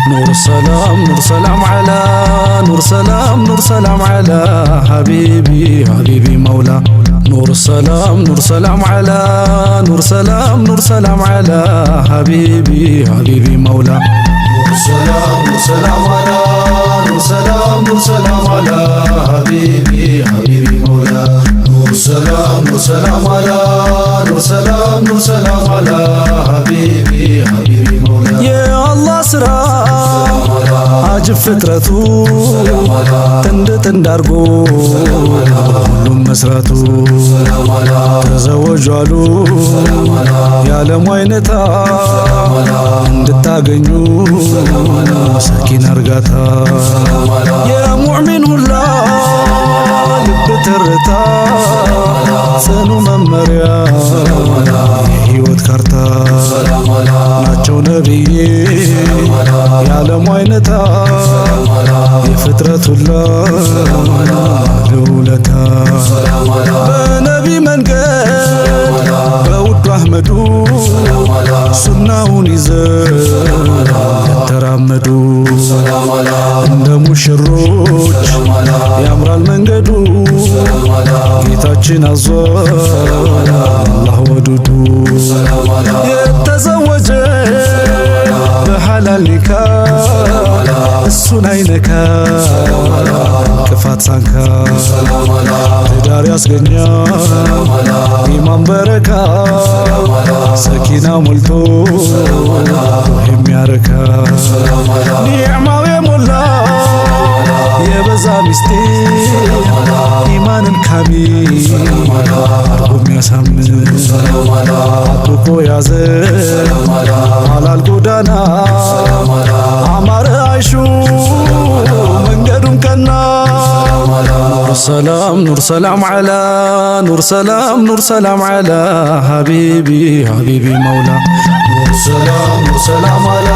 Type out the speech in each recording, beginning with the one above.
نور السلام نور سلام على نور سلام نور سلام على حبيبي حبيبي مولا نور السلام نور سلام على نور سلام نور سلام على حبيبي حبيبي مولا نور السلام نور سلام على نور سلام نور سلام على حبيبي حبيبي مولا نور السلام نور سلام على نور سلام نور سلام على حبيبي حبيبي مولا يا الله سرا عجب فطرته تند تندارغو ሁሉም መስራቱ ተዘወጁ አሉ የዓለም አይነታ እንድታገኙ ሰኪና እርጋታ የሙእሚን ሁላ ልብ ትርታ ጽኑ መመሪያ የህይወት ካርታ ናቸው ነብዬ የዓለም አይነታ የፍጥረት ሁላ ለውለታ በነቢ መንገድ በውዱ አህመዱ ሱናውን ይዘው ተራመዱ እንደ ሙሽሮች ያምራል መንገዱ ጌታችን አዟል አላህ ወዱዱ የተዘወጀ በሐላል ኒካ እሱን አይነካ ቅፋት ሳንካ ትዳር ያስገኛል ኢማን በረካ ሰኪና ሞልቶ የሚያረካ ኒዕማው የሞላ የበዛ ሚስጢር ኢማንን ካሚል አርጎ የሚያሳምን አጥብቆ ያዘ ሐላል ጎዳና አማረ አይሹ መንገዱን ቀና ሰላም ኑር ሰላም ዓላ ኑር ሰላም ኑር ሰላም ዓላ ሐቢቢ ሐቢቢ መውላ ኑር ሰላም ኑር ሰላም ዓላ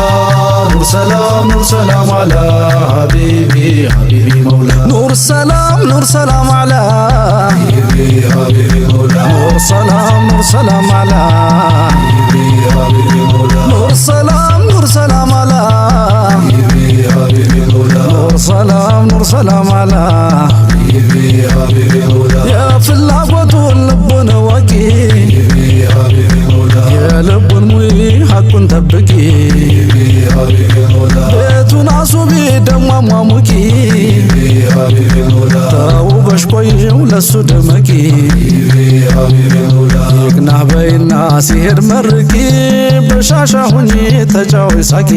ኑር ሰላም ኑር ሰላም ዓላ ሐቢቢ ሐቢቢ መውላ ኑር ሰላም ኑር ሰላም ዓላ ሐቢቢ ሐቢቢ መውላ ኑር ሰላም ኑር ሰላም ዓላ ሐቢቢ ሐቢቢ መውላ ኑር ሰላም ኑር ሰላም ዓላ ሐቢቢ ሐቢቢ መውላ ኑር ሰላም ኑር ሰላም ዓላ ሐቢቢ ሐቢቢ መውላ የፍላጎቱን ልቡን ወቂ ሐቢቢ መውላ የልቡን ሙይ ሐቁን ጠብቂ ሐቢቢ መውላ ቤቱን አሱቢ ደሞ አሟሙቂ ሐቢቢ መውላ ተውበሽ ቆይው ለሱ ደመቂ ሐቢቢ መውላ ይቅናህ በይና ሲሄድ መርቂ በሻሻ ሁኚ ተጫወይ ሳቂ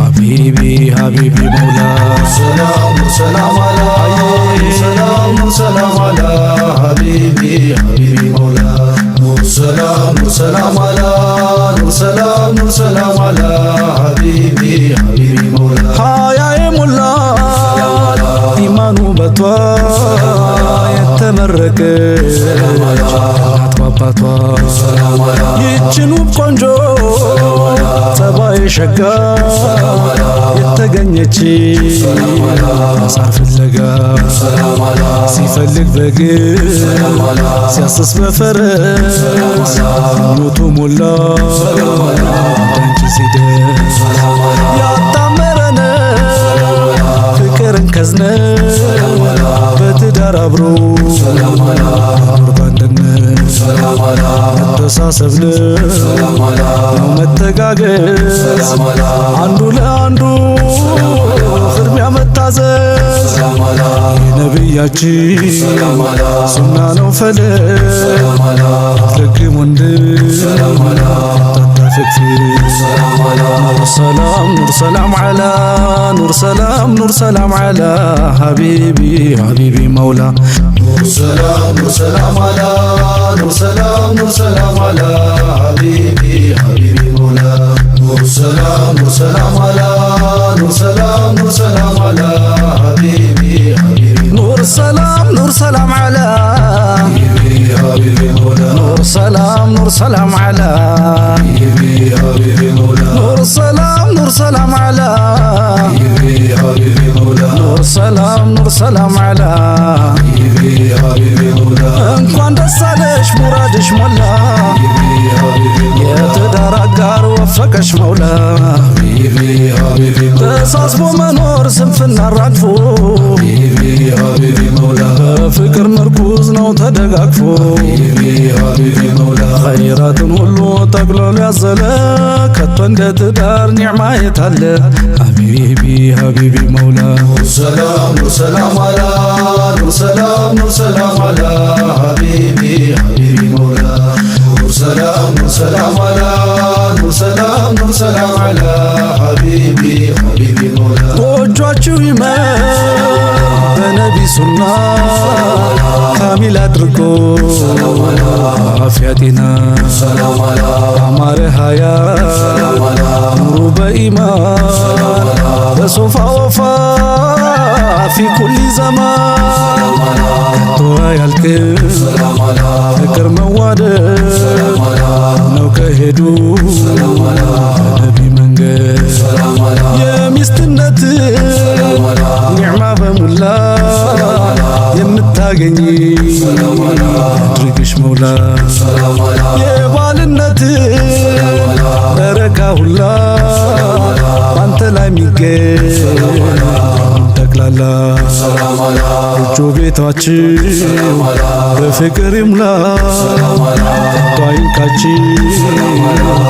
ሐቢቢ ሐቢቢ መውላ ሰላም ሰላም አላ ሰላም ሰላም አላ ሐቢቢ ሐቢቢ መውላ ኑር ሰላም ኑር ሰላም አላ ኑር ሰላም ኑር ሰላም አላ ሐቢቢ ሐቢቢ መውላ ሀያ የሞላ ኢማኑ በቷ የተመረቀች አባቷ ይችን ውብ ቆንጆ ጸባይ ሸጋ የተገኘች ሳር ፍለጋ ሲፈልግ በግር ሲያስስ በፈረስ ሞቱ ሞላ እንዳንቺ ሲደርስ ያጣመረን ፍቅርን ከዝነ በትዳር አብሮ ኑር ባንድነት መተሳሰብ ነው መተጋገዝ አንዱ ለአንዱ ቅድሚያ መታዘዝ የነቢያችን ሱና ነው ፈለግ አትለግም ወንድም نور سلام نور سلام على نور سلام نور سلام على حبيبي حبيبي مولا نور سلام نور سلام على نور سلام نور سلام على حبيبي حبيبي مولا نور سلام نور سلام على نور سلام نور سلام على حبيبي حبيبي نور سلام نور سلام على حبيبي حبيبي مولا نور سلام نور سلام على حبيبي حبيبي مولا نور سلام نور سلام على حبيبي حبيبي مولا نور سلام نور سلام على حبيبي حبيبي مولا እንኳን ደስ አለሽ ሙራድሽ ሞላ የትዳር አጋር ወፈቀሽ መውላ ተሳስቦ መኖር ስንፍና አራግፎ ሀቢቢ ሀቢቢ መውላ ፍቅር መርኩዝ ነው ተደጋግፎ ሀቢቢ መውላ ኸይራትን ሁሉ ጠቅልሎ ያዘለ ከቶ እንደ ትዳር ኒዕማ የታለ ሀቢቢ ሀቢቢ መውላ ኑር ሰላም ኑር ሰላም አላ ኑር ሰላም ኑር ሰላም አላ ሀቢቢ ሀቢቢ መውላ ኑር ሰላም ኑር ሰላም አላ ኑር ሰላም ኑር ሰላም አላ ሀቢቢ ሀቢቢ መውላ ጎጆአችሁ ይመር በነቢ ሱና ካሚል አድርጎ አፍያ ጤና አማረ ሀያ ኑሩ በኢማን በሶፋ ወፋ ፊ ኩሊ ዘማን ከቶ አያልቅም ፍቅር መዋደድ ነው ከሄዱ በነቢ መንገድ የሚስትነት ኒዕማ በሙላ የምታገኝ ድርግሽ መውላ የባልነት በረካ ሁላ ባንተ ላይ ሚገኝ ጠቅላላ ጎጆ ቤታችን በፍቅር ይሙላ ከቶ አይንካችን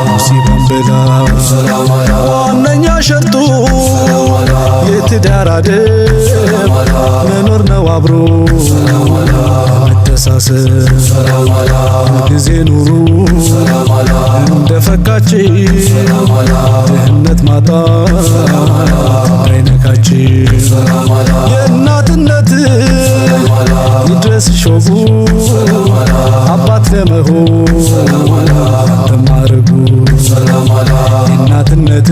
ሙሲባን በላ ዋነኛ ሸርጡ የትዳር አደብ መኖር ነው አብሮ መተሳሰብ ጊዜ ኑሩ እንደፈካች ድህነት ማጣ እንዳይነካች የእናትነት ይድረስ ሾጉ አባት ለመሆን ተማረጉ የእናትነት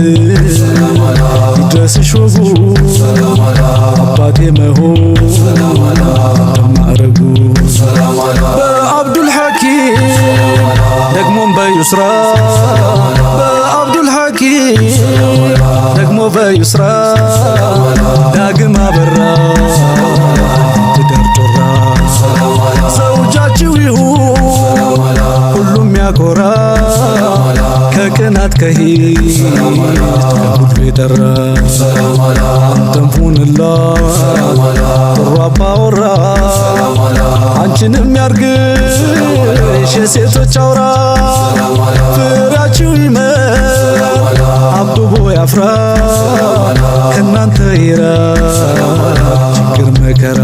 ይድረስ ሾጉ አባቴ መሆን ተማረጉ በአብዱል ሐኪም ደግሞም በዩስራ በአብዱል ሐኪም ደግሞ በዩስራ ዳግም አበራ ትዳር ጮራ ዘውጃችሁ ይሁን ሁሉም ያኮራ ከቅናት ከሂድ ከሁሉ የጠራ አንተም ሁንላ ጥሩ አባወራ አንቺንም ያርግሽ የሴቶች አውራ ፍሬያችሁ ይመር አብቦ ያፍራ ከእናንተ ይራቅ ችግር መከራ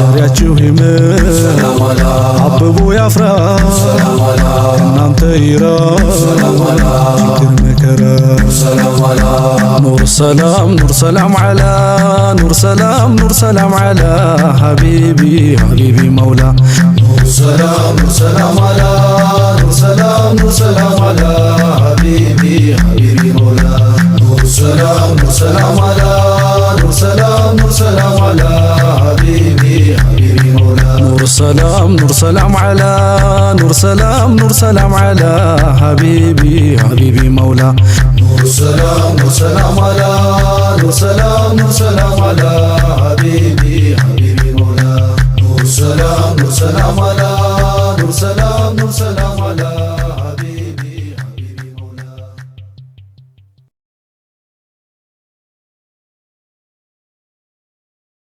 ፍሬያችሁ ይመር አብቦ ያፍራ ከእናንተ ይራቅ ችግር መከራ ኑር ሰላም ኑር ሰላም አላ ኑር ሰላም ኑር ሰላም አላ ሀቢቢ ሀቢቢ መውላ ኑር ሰላም ኑር ሰላም አላ ኑር ሰላም ኑር ሰላም አላ ሀቢቢ ሀቢቢ መውላ ኑር ሰላም ኑር ሰላም አላ ኑር ሰላም ኑር ሰላም አላ ሀቢቢ ሀቢቢ መውላ ኑር ሰላም ኑር ሰላም አላ ኑር ሰላም ኑር ሰላም አላ ሀቢቢ ሀቢቢ መውላ ኑር ሰላም ኑር ሰላም አላ ኑር ሰላም ኑር ሰላም አላ ሀቢቢ ሀቢቢ መውላ ኑር ሰላም ኑር ሰላም አላ